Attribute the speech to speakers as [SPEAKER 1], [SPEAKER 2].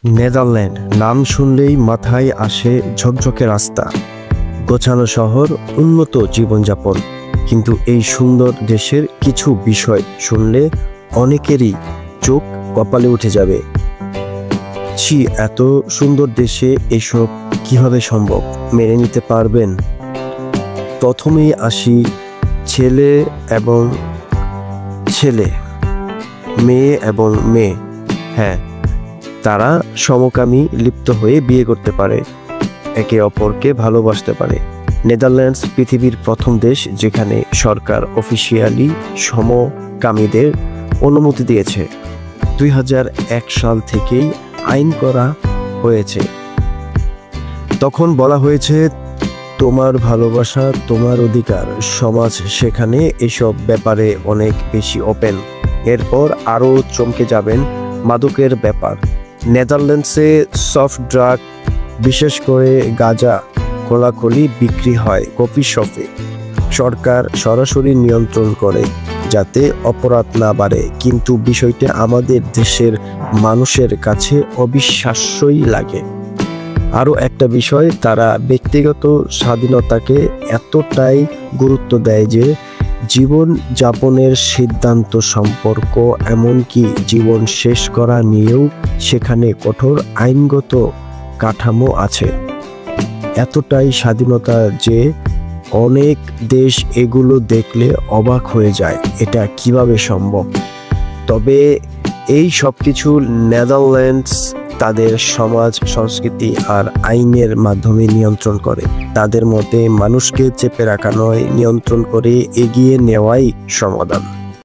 [SPEAKER 1] Netherland নাম শুনলেই মাথায় আসে ঝকঝকে রাস্তা, গোছানো শহর, উন্নত জীবনযাপন। কিন্তু এই সুন্দর দেশের কিছু বিষয় শুনলে অনেকেরই চোখ কপালে উঠে যাবে। ছি, এত সুন্দর দেশে এসব কিভাবে সম্ভব? মেনে নিতে পারবেন? প্রথমেই আসি ছেলে এবং ছেলে, মেয়ে এবং মেয়ে। হ্যাঁ, তারা সমকামী লিপ্ত হয়ে বিয়ে করতে পারে, একে অপরকে ভালোবাসতে পারে। নেদারল্যান্ডস পৃথিবীর প্রথম দেশ যেখানে সরকার অফিসিয়ালি সমকামীদের অনুমতি দিয়েছে। 2001 সাল থেকেই আইন করা হয়েছে। তখন বলা হয়েছে, তোমার ভালোবাসা তোমার অধিকার। সমাজ সেখানে এসব ব্যাপারে অনেক বেশি ওপেন। এরপর আরও চমকে যাবেন মাদকের ব্যাপার। নেদারল্যান্ডসে সফট ড্রাগ, বিশেষ করে গাঁজা, খোলাখুলি বিক্রি হয় কফি শপে। সরকার সরাসরি নিয়ন্ত্রণ করে যাতে অপরাধ না বাড়ে, কিন্তু বিষয়টা আমাদের দেশের মানুষের কাছে অবিশ্বাস্যই লাগে। আরও একটা বিষয়, তারা ব্যক্তিগত স্বাধীনতাকে এতটাই গুরুত্ব দেয় যে জীবন যাপনের সিদ্ধান্ত, সম্পর্ক, এমনকি জীবন শেষ করা নিয়েও সেখানে কঠোর আইনগত কাঠামো আছে। এতটাই স্বাধীনতা যে অনেক দেশ এগুলো দেখলে অবাক হয়ে যায়, এটা কিভাবে সম্ভব। তবে এই সব কিছু নেদারল্যান্ডস তাদের সমাজ, সংস্কৃতি আর আইনের মাধ্যমে নিয়ন্ত্রণ করে। তাদের মতে মানুষকে চেপে রাখা নয়, নিয়ন্ত্রণ করে এগিয়ে নেওয়াই সমাধান।